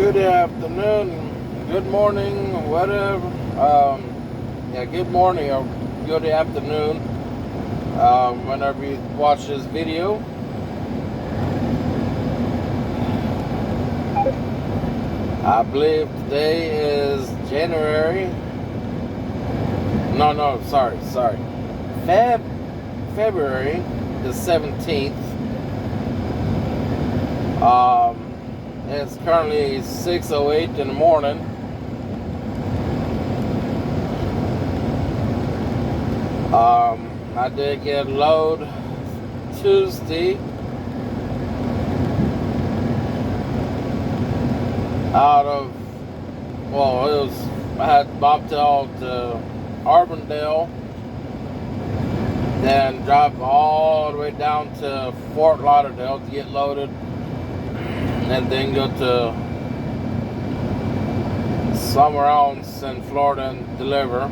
Good afternoon, good morning, whatever. Good morning or good afternoon. Whenever you watch this video, I believe today is January. Sorry. February the 17th. It's currently 6:08 in the morning. I did get a load Tuesday out of, I had bobtail to Arbondale, then drive all the way down to Fort Lauderdale to get loaded, and then go to somewhere else in Florida and deliver.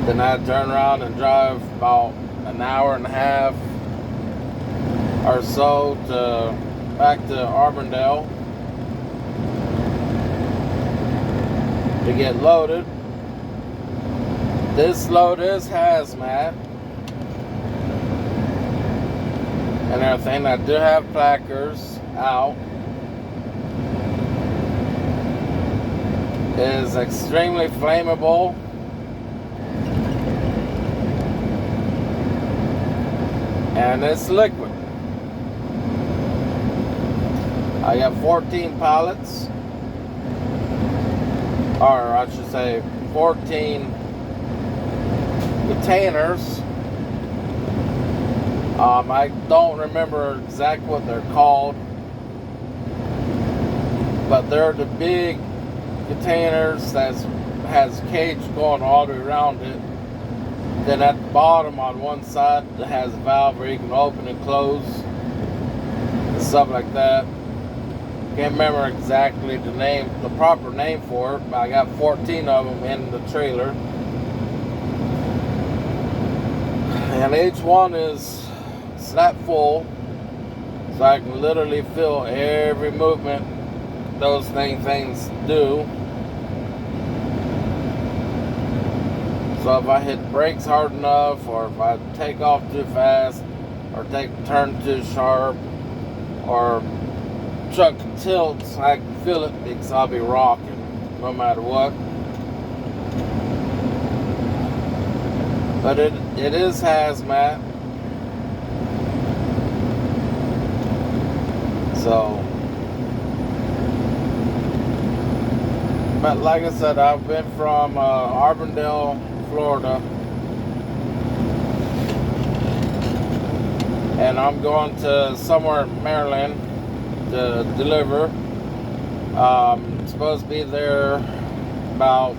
Then I turn around and drive about an hour and a half or so back to Arbondale to get loaded. This load is hazmat and everything. I do have placards out. It is extremely flammable. And it's liquid. I have 14 pallets, or I should say 14 containers. I don't remember exactly what they're called, but they're the big containers that has cage going all the way around it. Then at the bottom on one side it has a valve where you can open and close and stuff like that. Can't remember exactly the proper name for it, but I got 14 of them in the trailer. And each one is snap full, so I can literally feel every movement those things do. So if I hit brakes hard enough, or if I take off too fast, or turn too sharp, or truck tilts, I can feel it because I'll be rocking no matter what. But it is hazmat. So, but like I said, I've been from Arbondale, Florida, and I'm going to somewhere in Maryland to deliver. I'm supposed to be there about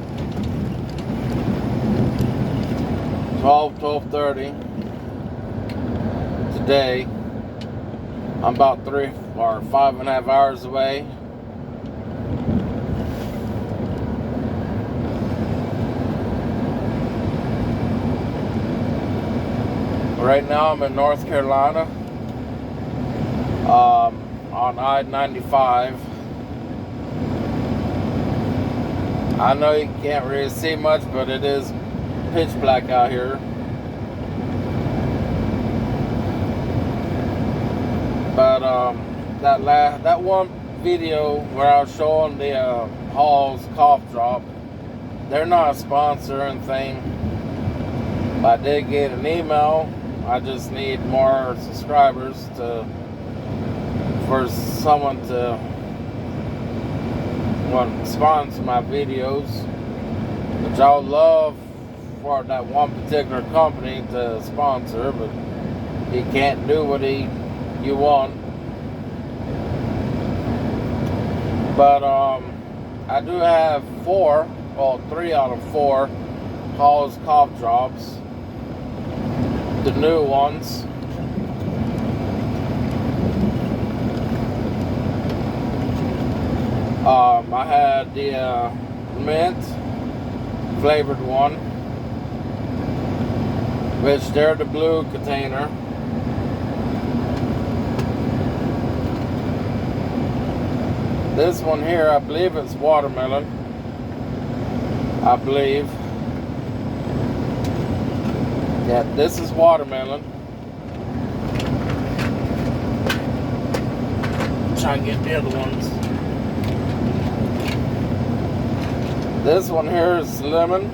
12:30 today. I'm about 3 or 5.5 hours away. Right now I'm in North Carolina, on I-95. I know you can't really see much, but it is pitch black out here. But that one video where I was showing the Hall's cough drop, they're not a sponsor or anything. But I did get an email. I just need more subscribers for someone to sponsor my videos, which I would love for that one particular company to sponsor, but he can't do what you want. But I do have 3 out of 4 Hall's cough drops, the new ones. I had the mint flavored one, which they're the blue container. This one here, I believe it's watermelon. I believe. Yeah, this is watermelon. Try and get the other ones. This one here is lemon.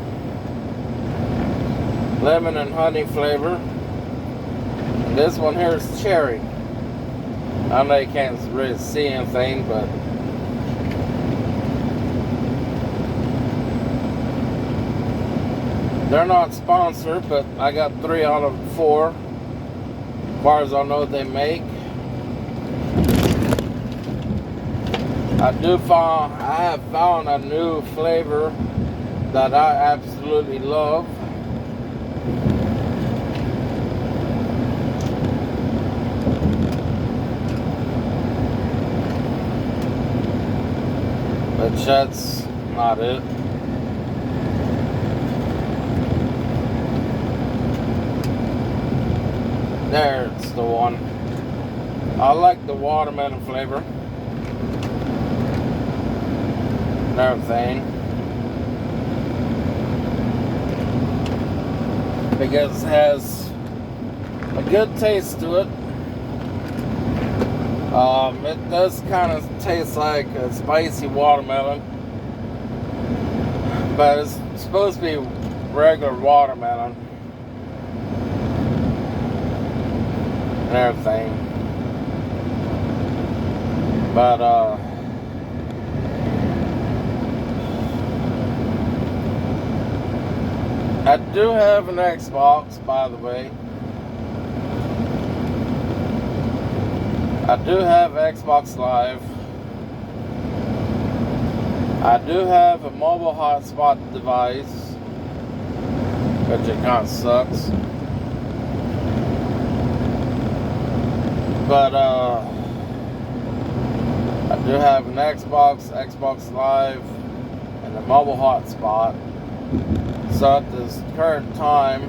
Lemon and honey flavor. And this one here is cherry. I know you can't really see anything, but they're not sponsored, but I got 3 out of 4. As far as I know they make. I have found a new flavor that I absolutely love. But that's not it. There's the one. I like the watermelon flavor and everything, because it has a good taste to it. It does kind of taste like a spicy watermelon, but it's supposed to be regular watermelon and everything. But I do have an Xbox, by the way. I do have Xbox Live. I do have a mobile hotspot device, which it kind of sucks. But I do have an Xbox Live, and a mobile hotspot. So at this current time,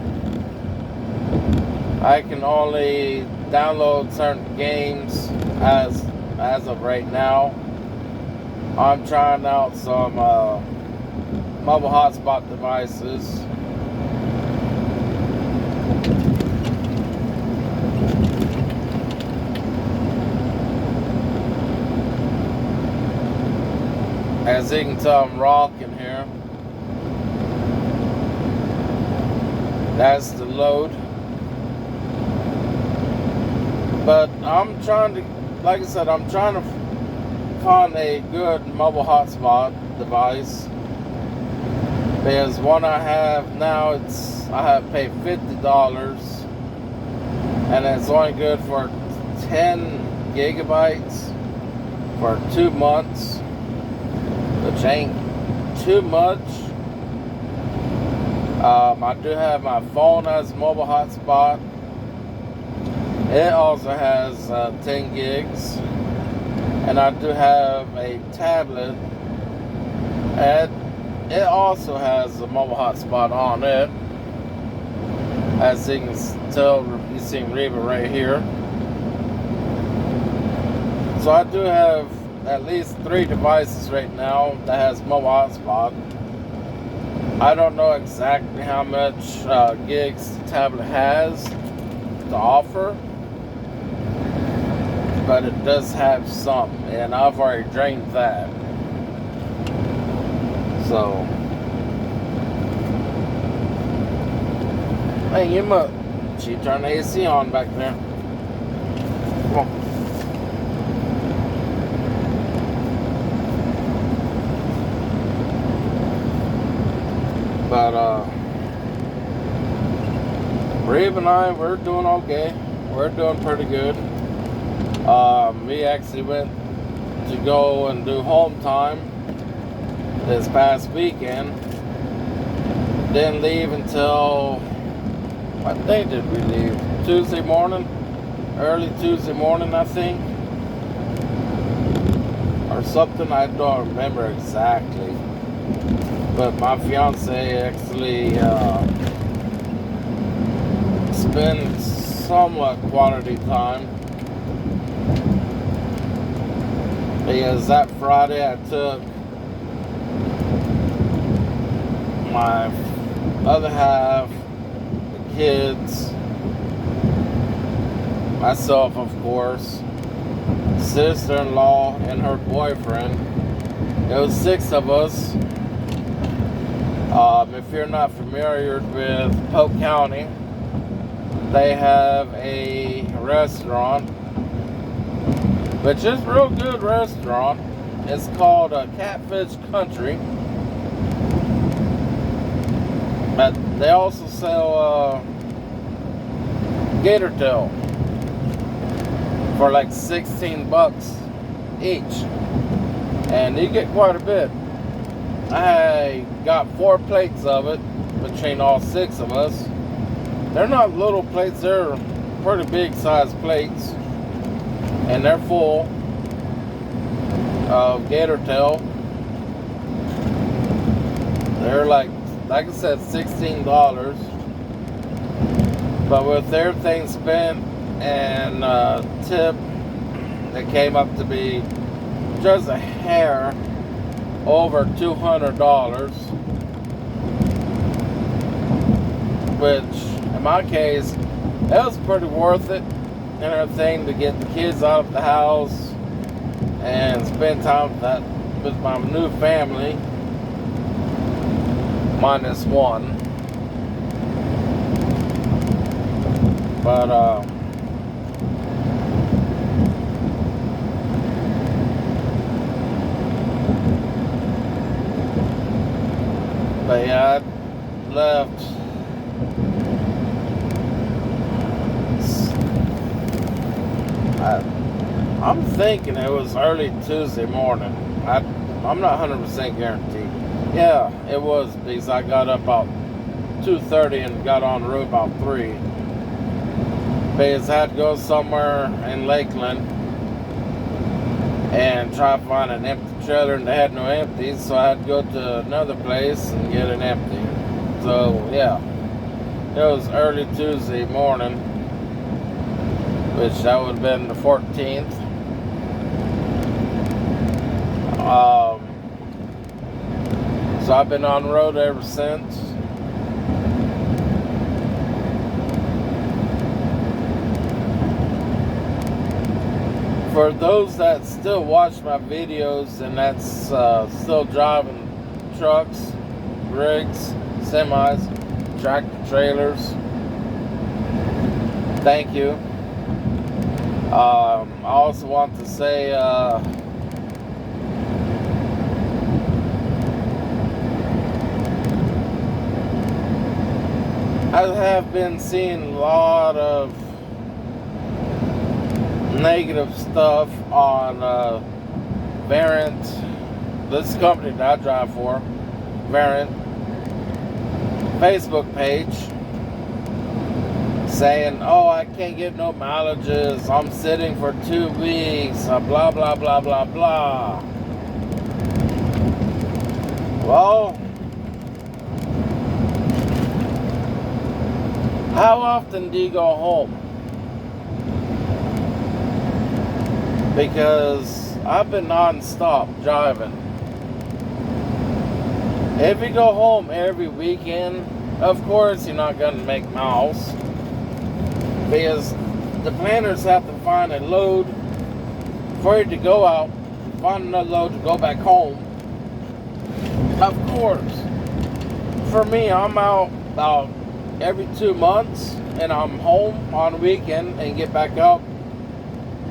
I can only download certain games as of right now. I'm trying out some mobile hotspot devices. As you can tell, I'm rocking here. That's the load. But I'm trying to, like I said, I'm trying to find a good mobile hotspot device. Because one I have now, I have paid $50, and it's only good for 10 gigabytes for 2 months, which ain't too much. I do have my phone as mobile hotspot. It also has 10 gigs. And I do have a tablet. And it also has a mobile hotspot on it. As you can tell, you see Reba right here. So I do have at least 3 devices right now that has mobile hotspot. I don't know exactly how much gigs the tablet has to offer, but it does have some, and I've already drained that. So, hey, you must. She turned the AC on back there. Come on. But Reba and I, we're doing okay. We're doing pretty good. We actually went to go and do home time this past weekend. Didn't leave until, what day did we leave? Tuesday morning? Early Tuesday morning, I think. Or something, I don't remember exactly. But my fiance actually spent somewhat quality time Because that Friday I took my other half, the kids, myself of course, sister-in-law and her boyfriend. It was 6 of us. If you're not familiar with Polk County, they have a restaurant, which is a real good restaurant. It's called Catfish Country. But they also sell gator tail for like 16 bucks each. And you get quite a bit. I got 4 plates of it between all 6 of us. They're not little plates, they're pretty big sized plates. And they're full of gator tail. They're like I said, $16. But with everything spent and tip, it came up to be just a hair over $200, which in my case, it was pretty worth it and everything to get the kids out of the house and spend time with my new family, minus one. But yeah, I left I'm thinking it was early Tuesday morning. I'm not 100% guaranteed. Yeah, it was, because I got up about 2:30 and got on the road about 3. Because I had to go somewhere in Lakeland and try to find an empty trailer, and they had no empties, so I had to go to another place and get an empty. So yeah, it was early Tuesday morning, which that would have been the 14th. So I've been on the road ever since. For those that still watch my videos and that's still driving trucks, rigs, semis, tractor trailers, thank you. I also want to say I have been seeing a lot of negative stuff on Variant, this company that I drive for, Variant, Facebook page, saying, oh, I can't get no mileages, I'm sitting for 2 weeks, blah, blah, blah, blah, blah. Well, how often do you go home? Because I've been non-stop driving. If you go home every weekend, of course you're not going to make miles, because the planners have to find a load for you to go out, find another load to go back home. Of course, for me, I'm out about every 2 months, and I'm home on the weekend and get back up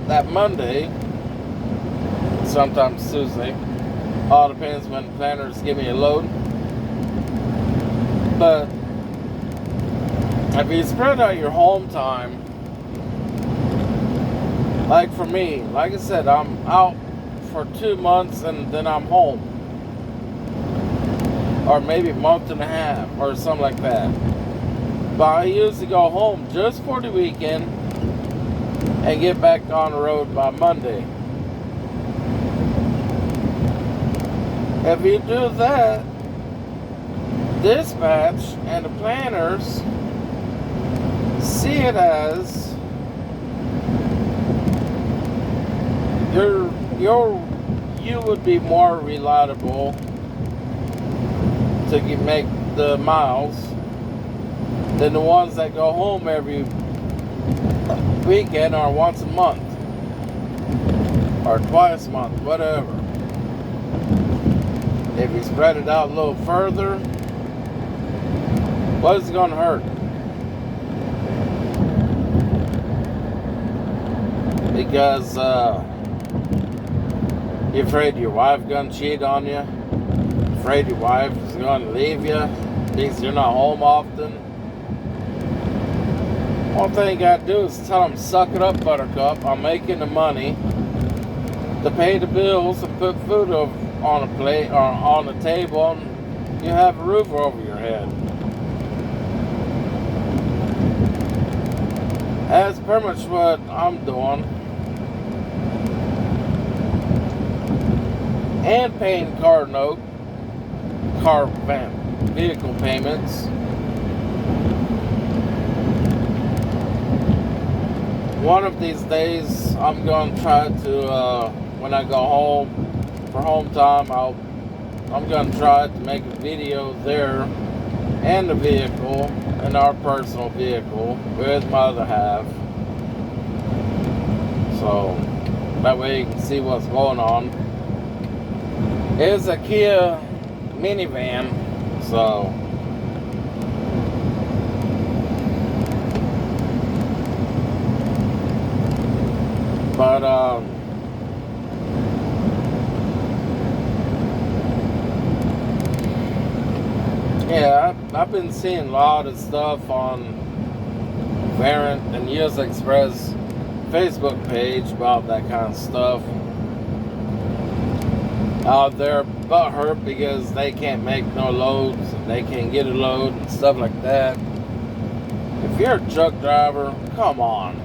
that Monday, sometimes Tuesday. All depends when the planners give me a load. But if you spread out your home time, like for me, like I said, I'm out for 2 months and then I'm home, or maybe a month and a half or something like that. But I usually go home just for the weekend and get back on the road by Monday. If you do that, dispatch and the planners see it as you're you would be more reliable to make the miles than the ones that go home every weekend or once a month or twice a month, whatever. If you spread it out a little further, what is it going to hurt? Because you're afraid your wife going to cheat on you, afraid your wife is going to leave you because you're not home often. One thing you got to do is tell them, suck it up, Buttercup. I'm making the money to pay the bills and put food on a plate or on the table, and you have a roof over your head. That's pretty much what I'm doing. And paying vehicle payments. One of these days, I'm going to try to, when I go home for home time, I'm going to try to make a video there and the vehicle, and our personal vehicle, with my other half. So, that way you can see what's going on. It's a Kia minivan, so but yeah, I've been seeing a lot of stuff on Variant and US Express Facebook page about that kind of stuff. They're butthurt because they can't make no loads and they can't get a load and stuff like that. If you're a truck driver, come on.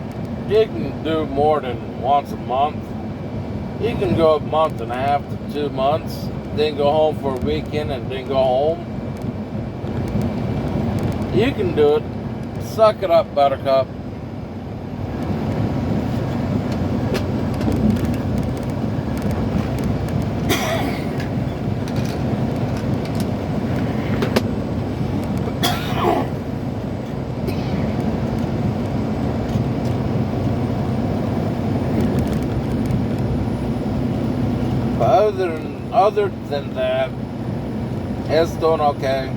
You can do more than once a month. You can go a month and a half to 2 months, then go home for a weekend and then go home. You can do it. Suck it up, Buttercup. Other than that, it's doing okay.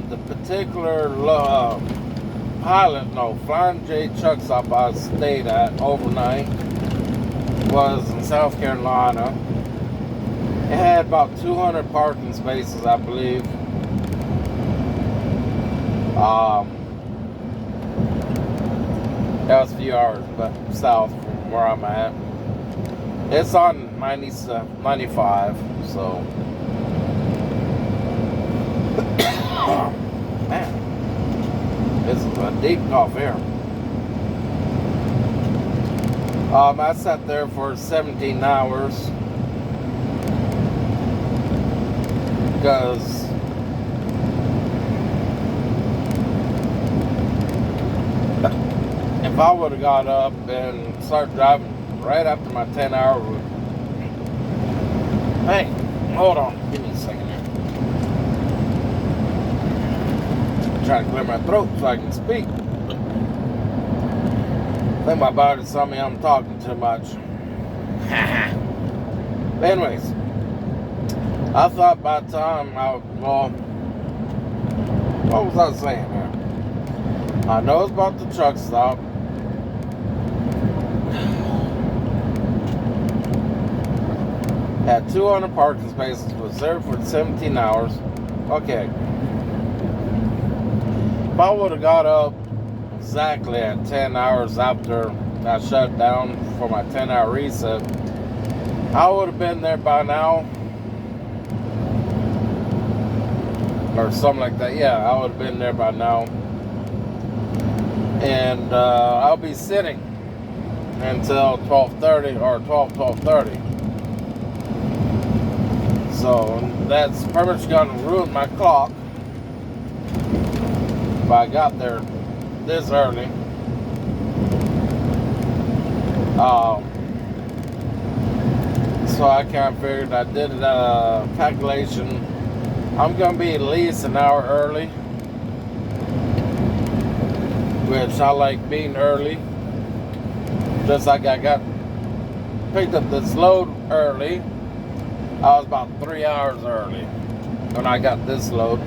The particular Flying J truck stop I stayed at overnight was in South Carolina. It had about 200 parking spaces, I believe. That was a few hours but south from where I'm at. It's on 95, so. Man, this is a deep cough here. I sat there for 17 hours because if I would have got up and started driving right after my 10-hour route. Hey, hold on. Give me a second here. I'm trying to clear my throat so I can speak. I think my body's telling me I'm talking too much. But anyways, I thought by the time what was I saying here? I know it's about the truck stop. Had 200 parking spaces, was there for 17 hours. Okay. If I would have got up exactly at 10 hours after I shut down for my 10-hour reset, I would have been there by now. Or something like that. Yeah, I would have been there by now. And I'll be sitting until 12:30 or 12:30. So that's pretty much going to ruin my clock if I got there this early. Um, so I kind of figured, I did a calculation. I'm going to be at least an hour early, which I like being early. Just like I picked up this load early. I was about 3 hours early when I got this load.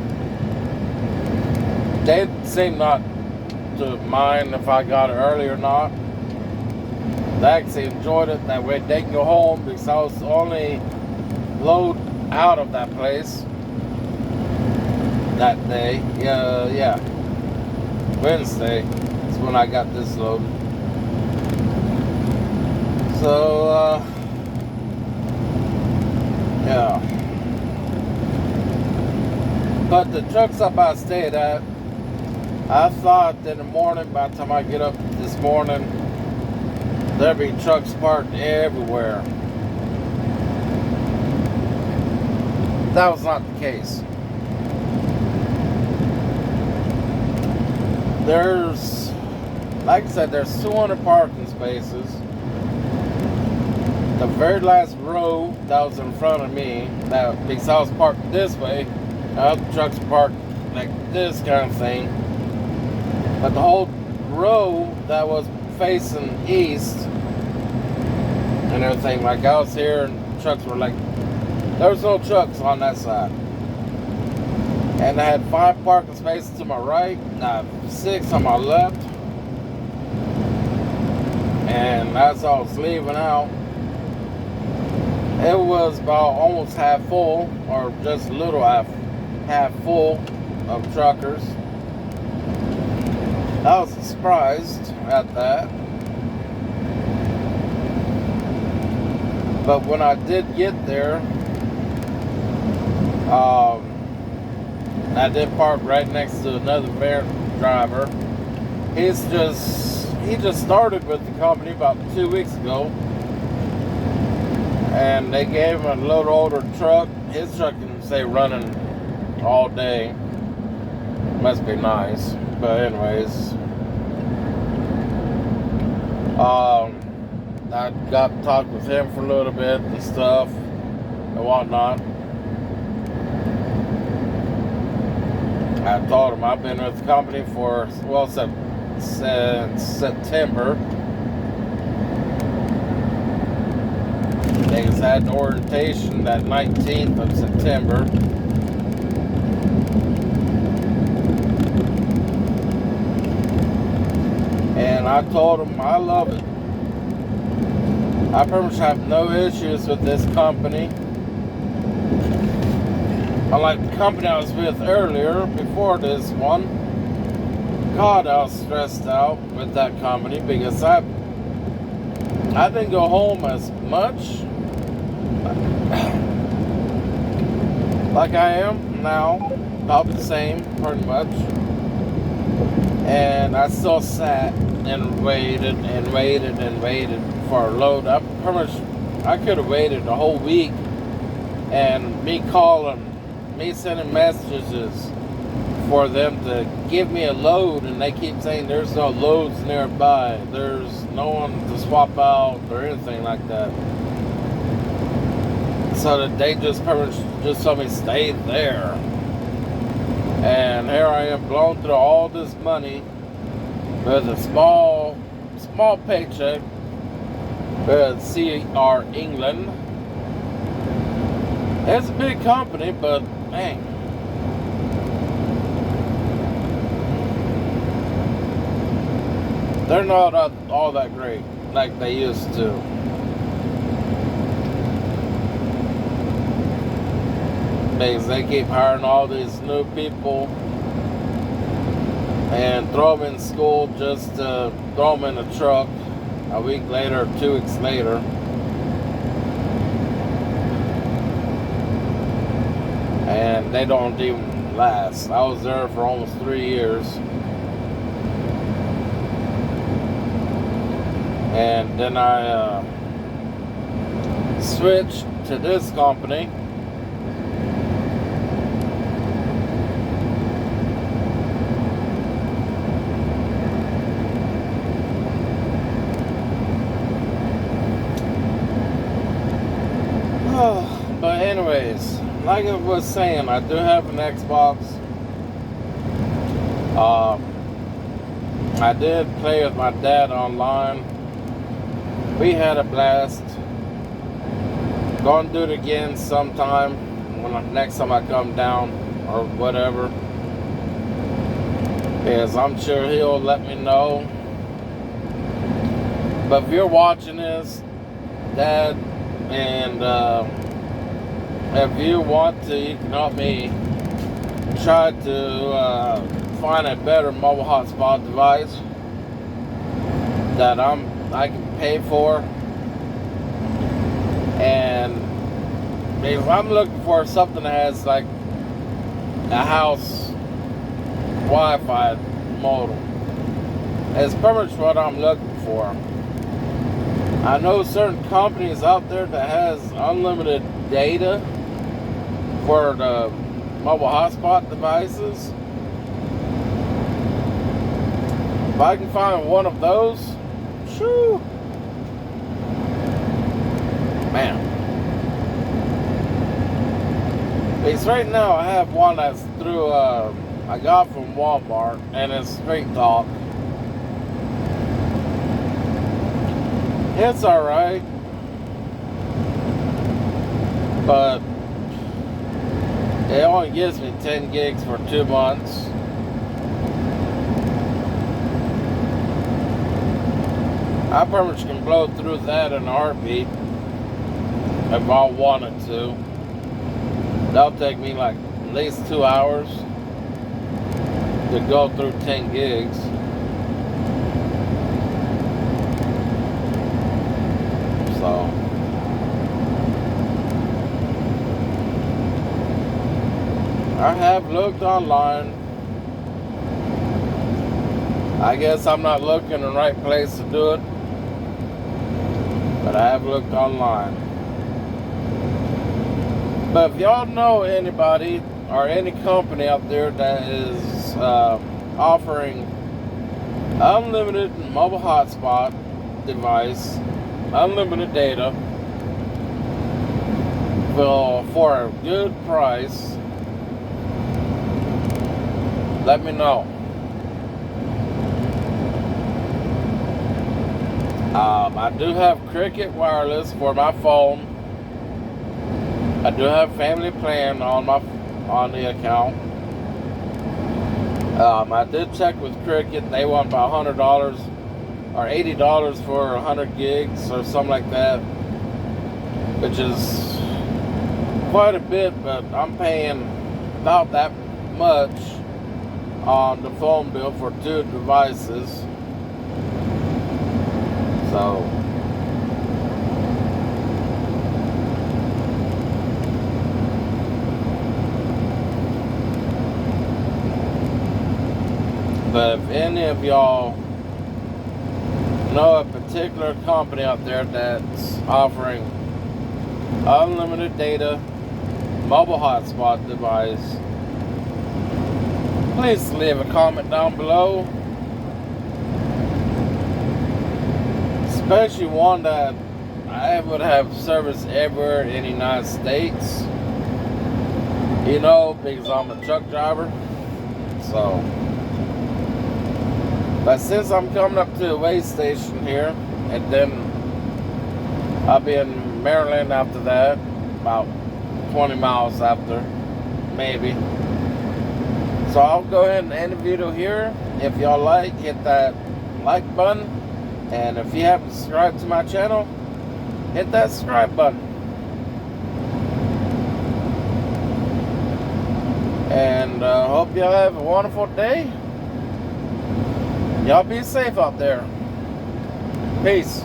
They seem not to mind if I got it early or not. They actually enjoyed it. That way they can go home, because I was the only load out of that place that day. Yeah. Wednesday is when I got this load. So, yeah. But the truck stop I stayed at, I thought in the morning, by the time I get up this morning, there'd be trucks parked everywhere. That was not the case. There's, like I said, there's 200 parking spaces. The very last row that was in front of me, that because I was parked this way, other trucks parked like this kind of thing. But the whole row that was facing east and everything, like I was here and trucks were like, there was no trucks on that side. And I had 5 parking spaces to my right, 6 on my left. And as I was leaving out, it was about almost half full, or just a little half full of truckers. I was surprised at that. But when I did get there, I did park right next to another van driver. He just started with the company about 2 weeks ago. And they gave him a little older truck. His truck can stay running all day. Must be nice. But anyways, I got to talk with him for a little bit and stuff and whatnot. I told him I've been with the company for, well, since September. They just had orientation that 19th of September. And I told him I love it. I pretty much have no issues with this company. Unlike the company I was with earlier, before this one. God, I was stressed out with that company because I didn't go home as much like I am now, about the same, pretty much. And I still sat and waited for a load. I could have waited a whole week, and me sending messages for them to give me a load, and they keep saying there's no loads nearby, there's no one to swap out or anything like that. So that they just told me stay there. And here I am blowing through all this money with a small paycheck with CR England. It's a big company, but man, they're not all that great like they used to. Because they keep hiring all these new people and throw them in school just to throw them in a truck a week later or 2 weeks later. And they don't even last. I was there for almost 3 years. And then I switched to this company. like I was saying, I do have an Xbox. I did play with my dad online. We had a blast. Gonna do it again sometime next time I come down or whatever. Because I'm sure he'll let me know. But if you're watching this, Dad, and if you want to, you can help me try to find a better mobile hotspot device that I can pay for. And if I'm looking for something that has like a house Wi-Fi modem, it's pretty much what I'm looking for. I know certain companies out there that has unlimited data for the mobile hotspot devices. If I can find one of those, shoo, man. Because right now I have one that's through, I got from Walmart, and it's Straight Talk. It's alright, but it only gives me 10 gigs for 2 months. I pretty much can blow through that in a heartbeat if I wanted to. That'll take me like at least 2 hours to go through 10 gigs. So I have looked online. I guess I'm not looking in the right place to do it, but I have looked online. But if y'all know anybody or any company out there that is offering unlimited mobile hotspot device, unlimited data for a good price, let me know. I do have Cricket Wireless for my phone. I do have Family Plan on the account. I did check with Cricket. They want about $100 or $80 for 100 gigs or something like that, which is quite a bit, but I'm paying about that much on the phone bill for 2 devices. So but if any of y'all know a particular company out there that's offering unlimited data, mobile hotspot device, please leave a comment down below. Especially one that I would have service everywhere in the United States. You know, because I'm a truck driver. So, but since I'm coming up to the way station here, and then I'll be in Maryland after that, about 20 miles after, maybe. So I'll go ahead and end the video here. If y'all like, hit that like button. And if you haven't subscribed to my channel, hit that subscribe button. And hope y'all have a wonderful day. Y'all be safe out there. Peace.